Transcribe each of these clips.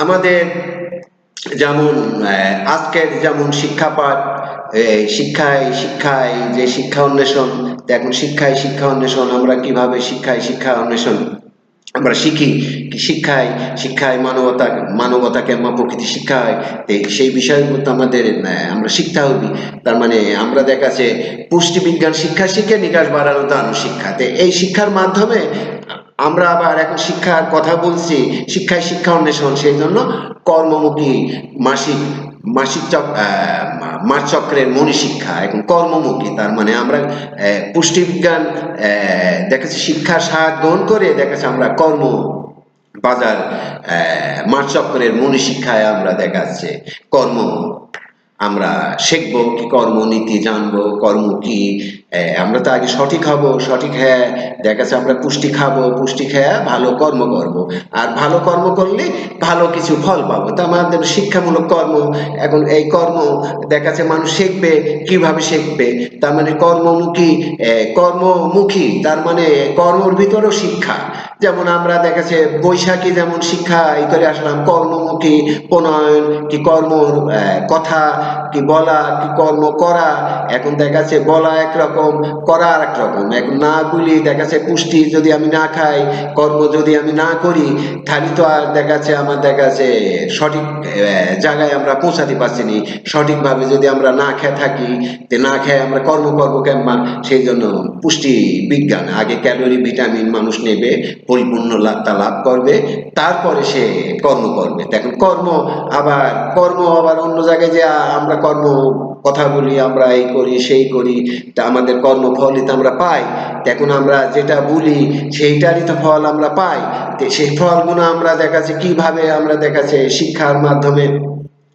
আমাদের যেমন আজকের যেমন শিক্ষাপাঠ, শিক্ষায় শিক্ষায় যে শিক্ষা অন্বেষণ, এখন শিক্ষায় শিক্ষা অন্বেষণ, আমরা কিভাবে শিক্ষায় শিক্ষা অন্বেষণ আমরা শিখি, শিক্ষায় শিক্ষায় মানবতা, মানবতা কেমন প্রকৃতি শিক্ষায় সেই বিষয়গুলো তো আমাদের আমরা শিখতে হবে। তার মানে আমরা দেখাচ্ছে পুষ্টিবিজ্ঞান শিক্ষা শিখে নিকাশ বাড়ানো দানো শিক্ষাতে, এই শিক্ষার মাধ্যমে আমরা আবার এখন শিক্ষার কথা বলছি, শিক্ষায় শিক্ষা অন্বেষণ, সেই জন্য কর্মমুখী মাসিক মাসিক মাস চক্রের মণিশিক্ষা এখন কর্মমুখী। তার মানে আমরা পুষ্টিবিজ্ঞান দেখাচ্ছি শিক্ষার সাহায্য গ্রহণ করে দেখাচ্ছে আমরা কর্ম বাজার মাস চক্রের মণিশিক্ষায় আমরা দেখাচ্ছে কর্ম আমরা শিখবো, কি কর্মনীতি জানবো, কর্ম কি। আমরা তো আগে সঠিক হব, সঠিক হ্যাঁ দেখাচ্ছে আমরা পুষ্টি খাবো, পুষ্টি খেয়ে ভালো কর্ম করব, আর ভালো কর্ম করলে ভালো কিছু ফল পাবো। তা আমাদের শিক্ষামূলক কর্ম, এখন এই কর্ম দেখাচ্ছে মানুষ শিখবে, কিভাবে শিখবে, তার মানে কর্মমুখী, কর্মমুখী তার মানে কর্মর ভিতরেও শিক্ষা। যেমন আমরা দেখাচ্ছে বৈশাখী যেমন শিক্ষা ই করে আসলাম, কর্মমুখী প্রণয়ন কি কর্ম, কথা কি বলা কি কর্ম করা। এখন দেখাচ্ছে বলা একরকম, করা আর এক রকম। এখন না বলি দেখাচ্ছে পুষ্টি যদি আমি না খাই, কর্ম যদি আমি না করি, তাহলে তো আর দেখাচ্ছে আমার দেখাচ্ছে সঠিক জায়গায় আমরা পৌঁছাতে পারছি নি। সঠিকভাবে যদি আমরা না খেয়ে থাকি, না খেয়ে আমরা কর্ম করবো কেমন। সেই জন্য পুষ্টি বিজ্ঞান আগে ক্যালোরি ভিটামিন মানুষ নেবে, পরিপূর্ণ তা লাভ করবে, তারপরে সে কর্ম করবে। এখন কর্ম আবার অন্য জায়গায় যে আমরা কর্ম কথা বলি, আমরা এই করি সেই করি, তা আমাদের কর্মফলই তো আমরা পাই। এখন আমরা যেটা বলি সেইটারই তো ফল আমরা পাই। সেই ফলগুলো আমরা দেখাচ্ছি কিভাবে, আমরা দেখাচ্ছি শিক্ষার মাধ্যমে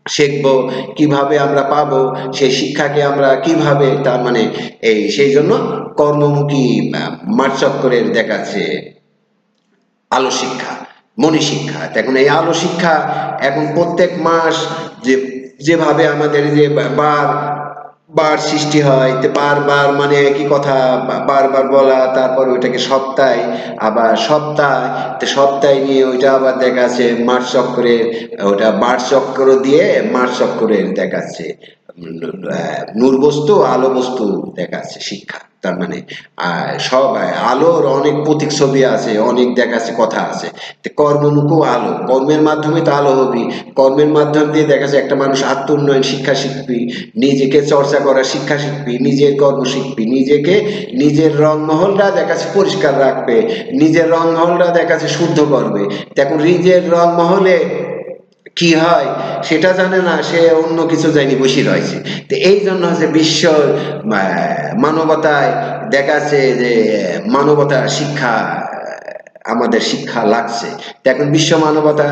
শিখবো, কিভাবে আমরা পাবো সেই শিক্ষাকে আমরা কিভাবে, তার মানে এই সেই জন্য কর্মমুখী মাঠ চক্করের দেখাচ্ছে আলো শিক্ষা, মনি শিক্ষা। এখন এই আলো শিক্ষা এখন প্রত্যেক মাস যে যেভাবে আমাদের যে বার বার সৃষ্টি হয়, তো বারবার মানে একই কথা বারবার বলা, তারপর ওইটাকে সপ্তাহে, আবার সপ্তাহে নিয়ে ওইটা আবার দেখাচ্ছে মাস চক্রের, ওটা বার চক্র দিয়ে মাস চক্রের দেখাচ্ছে নূর বস্তু আলো বস্তু দেখাচ্ছে শিক্ষা। তার মানে সব আলোর অনেক প্রতীক ছবি আছে, অনেক দেখাচ্ছে কথা আছে। কর্মমুখো আলো, কর্মের মাধ্যমে তো আলো হবি, কর্মের মাধ্যম দিয়ে দেখাচ্ছে একটা মানুষ আত্ম উন্নয়ন শিক্ষা শিখবি, নিজেকে চর্চা করার শিক্ষা শিখবি, নিজের কর্ম শিখবি, নিজেকে নিজের রংমহলটা দেখাচ্ছে পরিষ্কার রাখবে, নিজের রংমহলটা দেখাচ্ছে শুদ্ধ করবে। দেখুন নিজের রংমহলে কি হয় সেটা জানে না, সে অন্য কিছু জানি বসে রয়েছে। তো এই জন্য হচ্ছে বিশ্ব মানবতায় দেখাচ্ছে যে মানবতা শিক্ষা আমাদের শিক্ষা লাগছে। এখন বিশ্ব মানবতা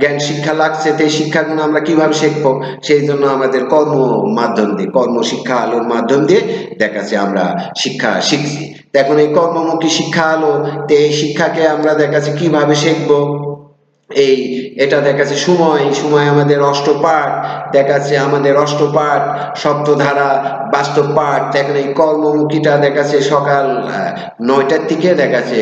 জ্ঞান শিক্ষা লাগছে, তো এই শিক্ষাগুলো আমরা কিভাবে শিখবো, সেই জন্য আমাদের কর্ম মাধ্যম দিয়ে, কর্ম শিক্ষা আলোর মাধ্যম দিয়ে দেখাচ্ছে আমরা শিক্ষা শিখছি। এখন এই কর্মমুখী শিক্ষা আলো, তো এই শিক্ষাকে আমরা দেখাচ্ছি কিভাবে শিখবো। এই এটা দেখাচ্ছে সময় সময় আমাদের অষ্টপাঠ দেখাচ্ছে, আমাদের অষ্টপাঠ শব্দধারা বাস্তব পাঠ। দেখেন এই কর্মমুখীটা দেখাচ্ছে সকাল 9টার থেকে দেখাচ্ছে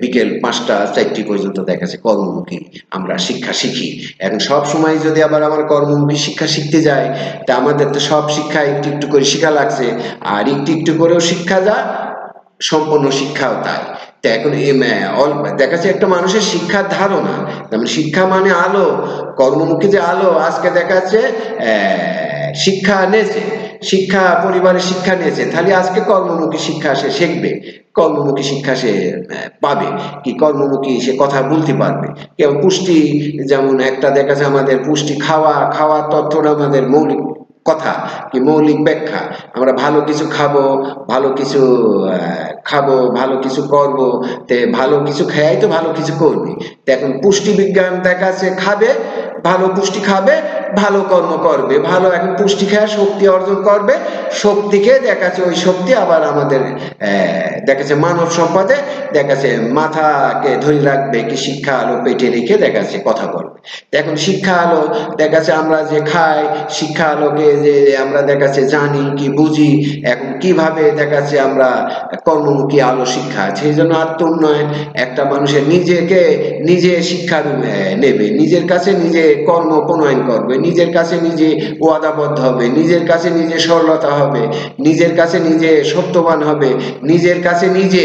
বিকেল 5টা 4টি পর্যন্ত দেখাচ্ছে কর্মমুখী আমরা শিক্ষা শিখি। এখন সব সময় যদি আবার আমার কর্মমুখী শিক্ষা শিখতে যাই, তা আমাদের তো সব শিক্ষা একটু একটু করে শিখা লাগছে, আর একটু একটু করেও শিক্ষা যায়, সম্পূর্ণ শিক্ষাও তাই। তো এখন দেখা যাচ্ছে একটা মানুষের শিক্ষার ধারণা, যেমন শিক্ষা মানে আলো, কর্মমুখী যে আলো, আজকে দেখা যাচ্ছে শিক্ষা নিয়েছে, শিক্ষা পরিবারের শিক্ষা নিয়েছে, তাহলে আজকে কর্মমুখী শিক্ষা সে শিখবে, কর্মমুখী শিক্ষা সে পাবে, কি কর্মমুখী সে কথা বলতে পারবে। কেউ পুষ্টি, যেমন একটা দেখা যায় আমাদের পুষ্টি খাওয়ার তথ্যটা আমাদের মৌলিক কথা কি মৌলিক ব্যাখ্যা। আমরা ভালো কিছু খাবো, ভালো কিছু খাবো, ভালো কিছু করব, তে ভালো কিছু খেয়াই তো ভালো কিছু করবি। এখন পুষ্টি বিজ্ঞান দেখাচ্ছে খাবে ভালো, পুষ্টি খাবে ভালো কর্ম করবে, ভালো এখন পুষ্টি খেয়ে শক্তি অর্জন করবে, শক্তিকে দেখাচ্ছে ওই শক্তি আবার আমাদের দেখাচ্ছে মানব সম্পদে দেখাচ্ছে মাথাকে ধরে রাখবে কি শিক্ষা আলো পেটে রেখে দেখাচ্ছে কথা বলবে। এখন শিক্ষা আলো দেখাচ্ছে আমরা যে খাই, শিক্ষা আলোকে যে আমরা দেখাচ্ছে জানি কি বুঝি, এখন কিভাবে দেখাচ্ছে আমরা কর্মমুখী আলো শিক্ষা। সেই জন্য আত্ম উন্নয়ন একটা মানুষের নিজেকে নিজে শিক্ষা নেবে, নিজের কাছে নিজে কর্ম প্রণয়ন করবে, নিজের কাছে নিজে ওয়াদাবদ্ধ হবে, নিজের কাছে নিজে সরলতা হবে, নিজের কাছে নিজে সত্যবান হবে, নিজের কাছে নিজে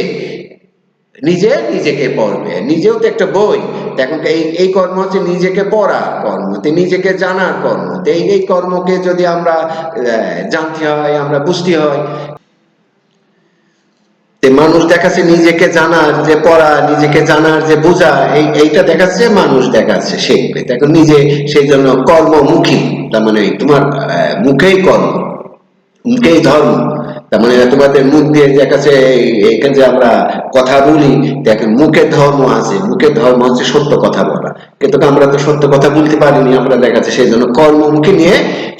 নিজে নিজেকে পড়বে। নিজেও তো একটা বই, এখন এই কর্ম হচ্ছে নিজেকে পড়া কর্ম, নিজেকে জানার কর্ম। এই কর্মকে যদি আমরা জানতে হয়, আমরা বুঝতে হয়, মানুষ দেখাচ্ছে নিজেকে জানার যে পড়া, নিজেকে জানার যে বোঝা, এইটা দেখাচ্ছে মানুষ দেখাচ্ছে শিখবে। দেখো নিজে সেই জন্য কর্মমুখী, তার মানে তোমার মুখেই কর্ম, মুখেই ধর্ম। তার মানে তোমাদের মুখ দিয়ে দেখাচ্ছে এখানে যে আমরা কথা বলি, দেখেন মুখের ধর্ম আছে, মুখের ধর্ম হচ্ছে সত্য কথা বলা, কিন্তু আমরা তো সত্য কথা বলতে পারিনি, আমরা দেখাচ্ছে সেই জন্য কর্মমুখী নিয়ে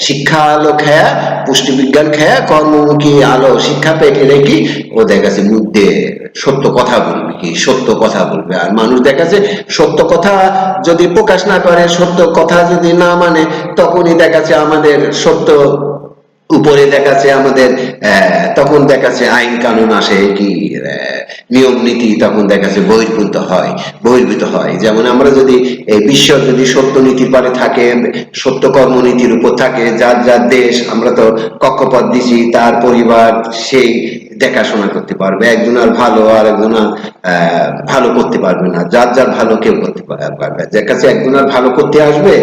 শিক্ষা আলো খেয়া, পুষ্টি বিজ্ঞান খেয়া, কর্মমুখী আলো শিক্ষা পেটে রেখে ও দেখাচ্ছে মুখ দিয়ে সত্য কথা বলবে, কি সত্য কথা বলবে। আর মানুষ দেখাচ্ছে সত্য কথা যদি প্রকাশ না করে, সত্য কথা যদি না মানে, তখনই দেখাচ্ছে আমাদের সত্য উপরে দেখাচ্ছে আমাদের তখন দেখাচ্ছে আইন কানুন আসে, কি নিয়ম নীতি তখন দেখাচ্ছে বহির্ভূত হয়। যেমন আমরা যদি এই বিশ্ব যদি সত্য নীতির পারে থাকে, সত্য কর্মনীতির উপর থাকে, যার যার দেশ, আমরা তো কক্ষপথ দিছি, তার পরিবার সেই দেখাশোনা করতে পারবে। একজন আর ভালো আর একজন ভালো করতে পারবে না, যার যার ভালো কেউ করতে পারবে। যার কাছে একজন আর ভালো করতে আসবে,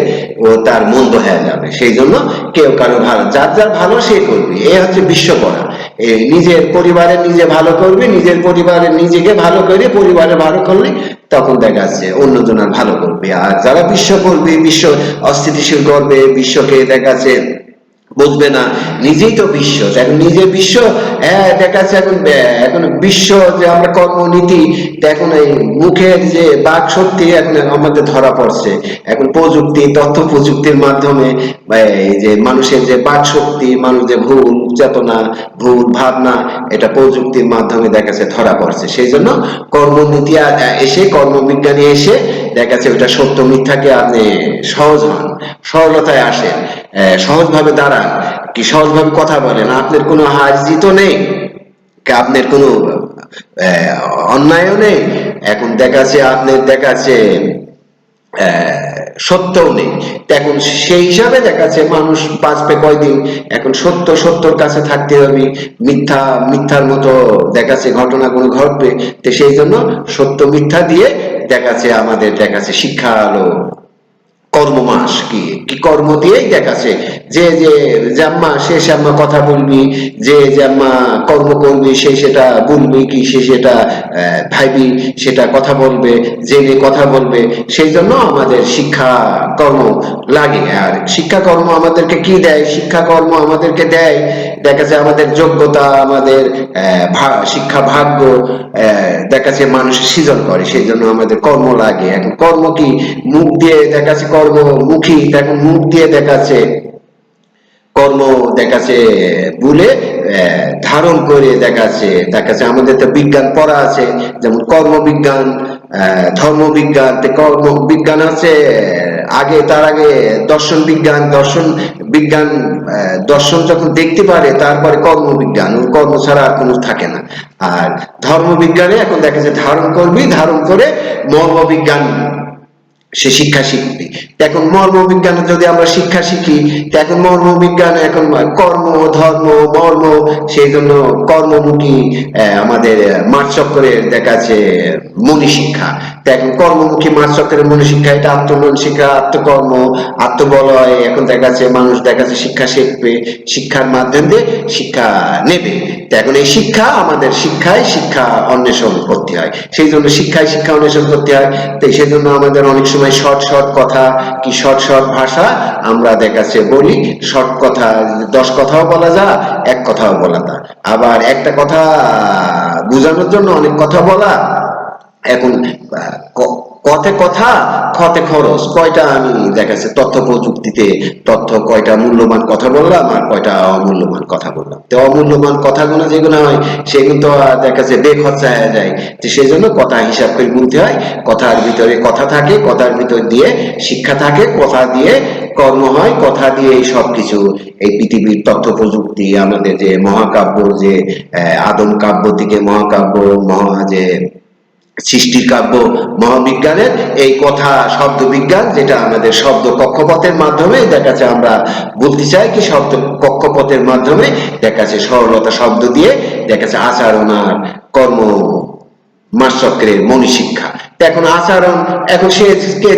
ও তার মন্দ হয়ে যাবে। সেই জন্য কেউ কারো ভালো, যার যার ভালো সে করবে। এই হচ্ছে বিশ্ব পড়া। এই নিজের পরিবারে নিজে ভালো করবে, নিজের পরিবারে নিজেকে ভালো করে পরিবারে ভালো করলে তখন দেখা যাচ্ছে অন্যজনের ভালো করবে। আর যারা বিশ্ব করবে, বিশ্ব অস্থিতিশীল করবে, বিশ্বকে দেখা যাচ্ছে বুঝবে না, নিজেই তো বিশ্ব, এখন নিজে বিশ্ব দেখাচ্ছে। এখন বিশ্ব যে আমরা কর্মনীতি, এখন এই মুখের যে বাক শক্তি এখন আমাদের ধরা পড়ছে। এখন প্রযুক্তি, তথ্য প্রযুক্তির মাধ্যমে এই যে মানুষের যে বাক শক্তি, মানুষ যে ভুল চেতনা, ভুল ভাবনা, এটা প্রযুক্তির মাধ্যমে দেখাচ্ছে ধরা পড়ছে। সেই জন্য কর্মনীতি এসে, কর্মবিজ্ঞানী এসে দেখাচ্ছে ওটা সত্য মিথ্যাকে আপনি সহজ হন, সরলতায় আসেন, সহজভাবে দাঁড়ান, কি সহজভাবে কথা বলেন, আপনার কোনো হার জিতও নেই, আপনার কোনো অন্যায়ও নেই। এখন দেখাচ্ছে আপনার দেখাচ্ছে সত্যও নেই। এখন সেই হিসাবে দেখাচ্ছে মানুষ বাঁচবে কয়দিন। এখন সত্যর কাছে থাকতে হবে, মিথ্যার মতো দেখাচ্ছে ঘটনা কোনো ঘটবে। তো সেই জন্য সত্য মিথ্যা দিয়ে দেখাচ্ছে আমাদের দেখাচ্ছে শিক্ষা আলো কর্মমাস, কি কি কর্ম দিয়েই দেখাচ্ছে যে জাম্মা সে শ্যাম্মা কথা বলবি, যে জাম্মা কর্ম করবি সে সেটা বলবি, কি সে সেটা ভাইবি, সেটা কথা বলবে, জেনে কথা বলবে। সেই জন্য আমাদের শিক্ষা কর্ম লাগে। আর শিক্ষা কর্ম আমাদেরকে কি দেয়? শিক্ষা কর্ম আমাদেরকে দেয় দেখাচ্ছে আমাদের যোগ্যতা, আমাদের শিক্ষা ভাগ্য দেখাচ্ছে মানুষ সৃজন করে। সেই জন্য আমাদের কর্ম লাগে। এখন কর্ম কি? মুখ দিয়ে দেখাচ্ছে কর্মমুখী, এখন মুখ দিয়ে দেখাচ্ছে কর্ম দেখাচ্ছে বলে ধারণ করে দেখাচ্ছে আমাদের তো বিজ্ঞান পড়া আছে, যেমন কর্মবিজ্ঞান, ধর্মবিজ্ঞান। কর্মবিজ্ঞান আছে আগে, তার আগে দর্শন বিজ্ঞান। দর্শন যখন দেখতে পারে তারপরে কর্মবিজ্ঞান, কর্ম ছাড়া আর কোনো থাকে না। আর ধর্মবিজ্ঞানে এখন দেখাচ্ছে ধারণ করবি, ধারণ করে মর্মবিজ্ঞান সে শিক্ষা শিখবে। এখন মর্মবিজ্ঞানে যদি আমরা শিক্ষা শিখি, এখন মর্মবিজ্ঞান এখন কর্ম ধর্ম মর্ম, সেই জন্য কর্মমুখী আমাদের মাঠচক্রের দেখাচ্ছে মনি শিক্ষা। এখন কর্মমুখী মাঠচক্রের মনি শিক্ষা, এটা আত্মনয়ন শিক্ষা, আত্মকর্ম, আত্মবলয়। এখন দেখাচ্ছে মানুষ দেখাচ্ছে শিক্ষা শিখবে, শিক্ষার মাধ্যম দিয়ে শিক্ষা নেবে। এখন এই শিক্ষা আমাদের শিক্ষা অন্বেষণ করতে হয়। সেই জন্য শিক্ষা অন্বেষণ করতে হয়। তো সেই জন্য আমাদের অনেক সময় শর্ট কথা, কি শর্ট ভাষা আমরা দেখাচ্ছে বলি। শর্ট কথা 10 কথাও বলা যায়, এক কথাও বলা যায়। আবার একটা কথা বোঝানোর জন্য অনেক কথা বলা। এখন কথে কথা ক্ষতে খরচ, কয়টা আমি দেখা যাচ্ছে তথ্য প্রযুক্তিতে কয়টা মূল্যবান কথা বললাম আর কয়টা অমূল্যবান কথা বললাম। তো অমূল্যবান কথাগুলো যেগুলো হয় সেগুলো তো দেখা যাচ্ছে বেখরচা হয়ে যায়। তো সেই জন্য কথা হিসাব করে গুনতে হয়। কথার ভিতরে কথা থাকে, কথার ভিতর দিয়ে শিক্ষা থাকে, কথা দিয়ে কর্ম হয়, কথা দিয়ে এই সবকিছু, এই পৃথিবীর তথ্য প্রযুক্তি, আমাদের যে মহাকাব্য, যে আদম কাব্য থেকে মহাকাব্য, যে সৃষ্টির কাব্য, মহাবিজ্ঞানের এই কথা শব্দ বিজ্ঞান, যেটা আমাদের শব্দ কক্ষপথের মাধ্যমে দেখা যাচ্ছে আমরা বলতে চাই কি, শব্দ কক্ষপথের মাধ্যমে দেখা যাচ্ছে সরলতা শব্দ দিয়ে দেখা যাচ্ছে আচরণ আর কর্ম মাসচক্রের মণিশিক্ষা। এখন আচরণ, এখন সে কে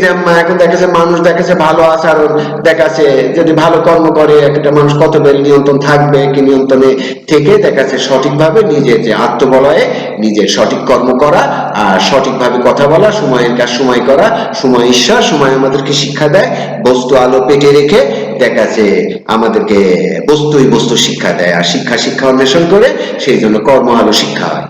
এখন দেখা যাচ্ছে মানুষ দেখা যাচ্ছে ভালো আচরণ দেখা যাচ্ছে যদি ভালো কর্ম করে একটা মানুষ কত বেল নিয়ন্ত্রণ থাকবে, কি নিয়ন্ত্রণে থেকে দেখা যাচ্ছে সঠিকভাবে নিজের যে আত্মবলয়ে নিজের সঠিক কর্ম করা আর সঠিকভাবে কথা বলা, সময়ের কাজ সময় করা, সময় ঈশ্বর, সময় আমাদেরকে শিক্ষা দেয়, বস্তু আলো পেটে রেখে দেখা যাচ্ছে আমাদেরকে বস্তুই বস্তু শিক্ষা দেয়, আর শিক্ষা শিক্ষা অন্বেষণ করে সেই জন্য কর্ম আলো শিক্ষা হয়।